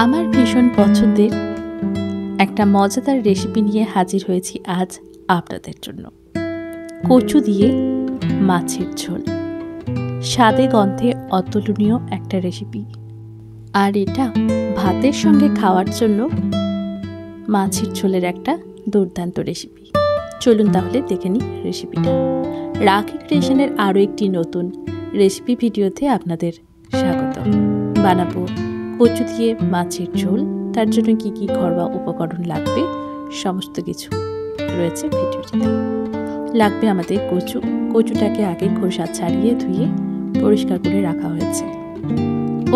আমার ভীষণ পছন্দের একটা মজাদার রেসিপি নিয়ে হাজির হয়েছি আজ আপনাদের জন্য। কচু দিয়ে মাছের ঝোল, স্বাদে গন্ধে অতুলনীয় একটা রেসিপি। আর এটা ভাতের সঙ্গে খাওয়ার জন্য মাছের ঝোলের একটা দুর্দান্ত রেসিপি। চলুন তাহলে দেখে নিই রেসিপিটা। রাখি ক্রিয়েশনের আরও একটি নতুন রেসিপি ভিডিওতে আপনাদের স্বাগত। বানাবো কচু দিয়ে মাছের ঝোল। তার জন্য কি কি ঘরোয়া উপকরণ লাগবে সমস্ত কিছু রয়েছে ভিডিওটিতে। লাগবে আমাদের কচুটাকে আগে খোসা ছাড়িয়ে ধুয়ে পরিষ্কার করে রাখা হয়েছে।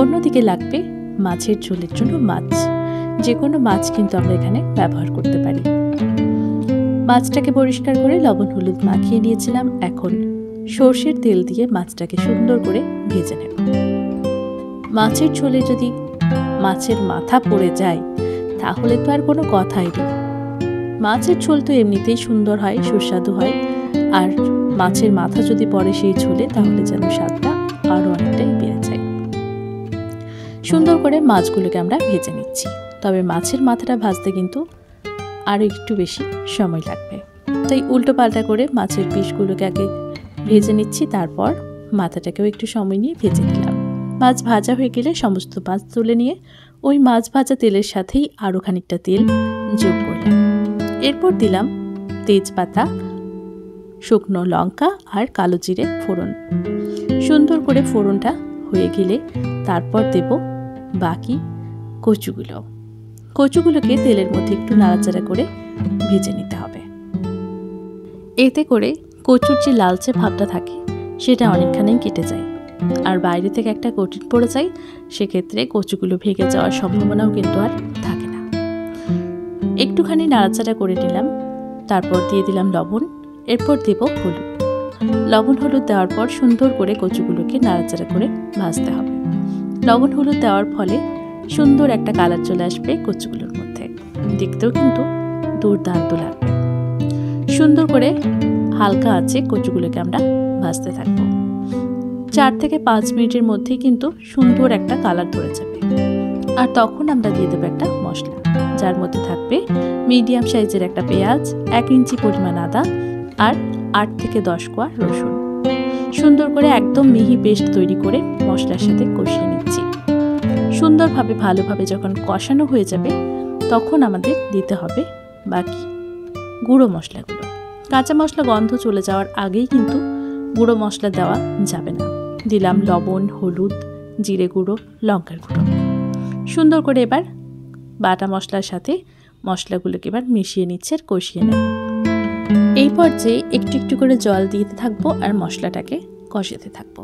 অন্যদিকে লাগবে মাছের ঝোলের জন্য মাছ। যে কোনো মাছ কিন্তু আমরা এখানে ব্যবহার করতে পারি। মাছটাকে পরিষ্কার করে লবণ হলুদ মাখিয়ে নিয়েছিলাম। এখন সর্ষের তেল দিয়ে মাছটাকে সুন্দর করে ভেজে নেব। মাছের ঝোলে যদি মাছের মাথা পড়ে যায় তাহলে তো আর কোনো কথাই নেই। মাছের ঝোল তো এমনিতেই সুন্দর হয়, সুস্বাদু হয়, আর মাছের মাথা যদি পড়ে সেই ঝোলে তাহলে যেন স্বাদটা আরও অনেকটাই বেড়ে যায়। সুন্দর করে মাছগুলোকে আমরা ভেজে নিচ্ছি। তবে মাছের মাথাটা ভাজতে কিন্তু আরও একটু বেশি সময় লাগবে, তাই উল্টো পাল্টা করে মাছের পিসগুলোকে আগে ভেজে নিচ্ছি। তারপর মাথাটাকেও একটু সময় নিয়ে ভেজে নিলাম। মাছ ভাজা হয়ে গেলে সমস্ত মাছ তুলে নিয়ে ওই মাছ ভাজা তেলের সাথেই আরও খানিকটা তেল যোগ করলাম। এরপর দিলাম তেজপাতা, শুকনো লঙ্কা আর কালো জিরে ফোড়ন। সুন্দর করে ফোড়নটা হয়ে গেলে তারপর দেব বাকি কচুগুলোকে তেলের মধ্যে একটু নাড়াচাড়া করে ভেজে নিতে হবে। এতে করে কচুর যে লালচে ভাবটা থাকে সেটা অনেকখানেই কেটে যায়, আর বাইরে থেকে একটা কোটিং পড়ে যায়। সেক্ষেত্রে কচুগুলো ভেঙে যাওয়ার সম্ভাবনাও কিন্তু আর থাকে না। একটুখানি নাড়াচাড়া করে নিলাম। তারপর দিয়ে দিলাম লবণ। এরপর দেব হলুদ। লবণ হলুদ দেওয়ার পর সুন্দর করে কচুগুলোকে নাড়াচাড়া করে ভাজতে হবে। লবণ হলুদ দেওয়ার ফলে সুন্দর একটা কালার চলে আসবে কচুগুলোর মধ্যে, দেখতেও কিন্তু দুর্দান্ত লাগবে। সুন্দর করে হালকা আঁচে কচুগুলোকে আমরা ভাজতে থাকবো। 4 থেকে 5 মিনিটের মধ্যেই কিন্তু সুন্দর একটা কালার ধরে যাবে। আর তখন আমরা দিয়ে দেবো একটা মশলা, যার মধ্যে থাকবে মিডিয়াম সাইজের একটা পেঁয়াজ, 1 ইঞ্চি পরিমাণ আদা আর 8 থেকে 10 কোয়া রসুন। সুন্দর করে একদম মিহি পেস্ট তৈরি করে মশলার সাথে কষিয়ে নিচ্ছি। সুন্দরভাবে ভালোভাবে যখন কষানো হয়ে যাবে তখন আমাদের দিতে হবে বাকি গুঁড়ো মশলাগুলো। কাঁচা মশলা গন্ধ চলে যাওয়ার আগেই কিন্তু গুঁড়ো মশলা দেওয়া যাবে না। দিলাম লবণ, হলুদ, জিরে গুঁড়ো, লঙ্কার গুঁড়ো। সুন্দর করে এবার বাটা মশলার সাথে মশলাগুলোকে এবার মিশিয়ে নিচ্ছে আর কষিয়ে নেব। এই পর্যায়ে একটু একটু করে জল দিতে থাকবো আর মশলাটাকে কষাতে থাকবো।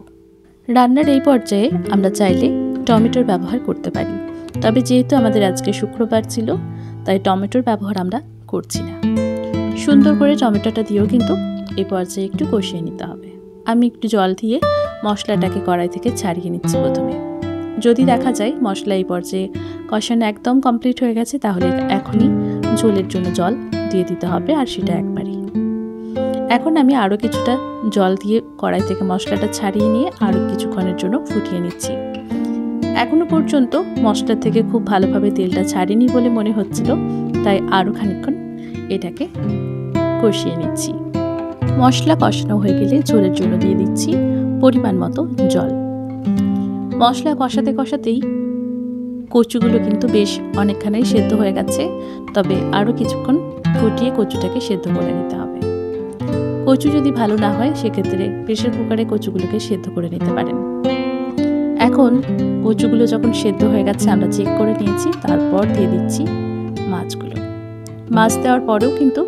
রান্নার এই পর্যায়ে আমরা চাইলে টমেটোর ব্যবহার করতে পারি, তবে যেহেতু আমাদের আজকে শুক্রবার ছিল তাই টমেটোর ব্যবহার আমরা করছি না। সুন্দর করে টমেটোটা দিয়েও কিন্তু এই পর্যায়ে একটু কষিয়ে নিতে হবে। আমি একটু জল দিয়ে মশলাটাকে কড়াই থেকে ছাড়িয়ে নিচ্ছি প্রথমে। যদি দেখা যায় মশলা এই পর্যায়ে কষানো একদম কমপ্লিট হয়ে গেছে তাহলে এখনই ঝোলের জন্য জল দিয়ে দিতে হবে, আর সেটা একবারই। এখন আমি আরও কিছুটা জল দিয়ে কড়াই থেকে মশলাটা ছাড়িয়ে নিয়ে আরও কিছুক্ষণের জন্য ফুটিয়ে নিচ্ছি। এখনো পর্যন্ত মশলা থেকে খুব ভালোভাবে তেলটা ছাড়েনি বলে মনে হচ্ছিল, তাই আরও খানিকক্ষণ এটাকে কষিয়ে নিচ্ছি। মশলা কষানো হয়ে গেলে ঝোলের জন্য দিয়ে দিচ্ছি পরিমাণ মতো জল। মশলা কষাতে কষাতেই কচুগুলো কিন্তু বেশ অনেকখানেই সেদ্ধ হয়ে গেছে, তবে আরও কিছুক্ষণ ফুটিয়ে কচুটাকে সেদ্ধ করে নিতে হবে। কচু যদি ভালো না হয় সেক্ষেত্রে প্রেসার কুকারে কচুগুলোকে সেদ্ধ করে নিতে পারেন। এখন কচুগুলো যখন সেদ্ধ হয়ে গেছে আমরা চেক করে নিয়েছি, তারপর দিয়ে দিচ্ছি মাছগুলো। মাছ দেওয়ার পরেও কিন্তু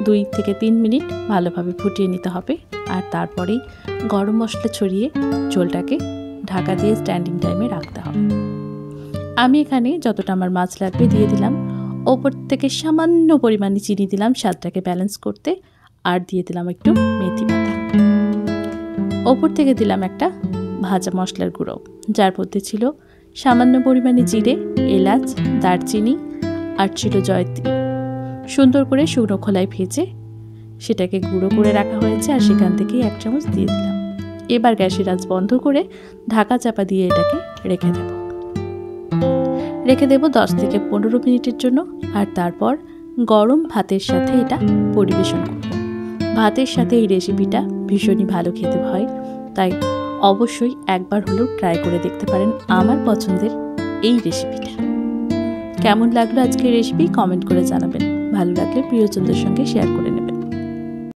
2 থেকে 3 মিনিট ভালোভাবে ফুটিয়ে নিতে হবে, আর তারপরেই গরম মশলা ছড়িয়ে ঝোলটাকে ঢাকা দিয়ে স্ট্যান্ডিং টাইমে রাখতে হবে। আমি এখানে যতটা আমার মাছ লাগবে দিয়ে দিলাম। ওপর থেকে সামান্য পরিমাণে চিনি দিলাম স্বাদটাকে ব্যালেন্স করতে, আর দিয়ে দিলাম একটু মেথি পাতা। ওপর থেকে দিলাম একটা ভাজা মশলার গুঁড়ো, যার মধ্যে ছিল সামান্য পরিমাণে জিরে, এলাচ, দারচিনি আর ছিল জয়ত্রী। সুন্দর করে শুকনো খোলায় ভেজে সেটাকে গুঁড়ো করে রাখা হয়েছে, আর সেখান থেকেই 1 চামচ দিয়ে দিলাম। এবার গ্যাসের আঁচ বন্ধ করে ঢাকা চাপা দিয়ে এটাকে রেখে দেব। রেখে দেব 10 থেকে 15 মিনিটের জন্য। আর তারপর গরম ভাতের সাথে এটা পরিবেশন করব। ভাতের সাথে এই রেসিপিটা ভীষণই ভালো খেতে হয়, তাই অবশ্যই একবার হলেও ট্রাই করে দেখতে পারেন আমার পছন্দের এই রেসিপিটা। কেমন লাগলো আজকের রেসিপি কমেন্ট করে জানাবেন। ভালো লাগলে প্রিয়জনদের সঙ্গে শেয়ার করে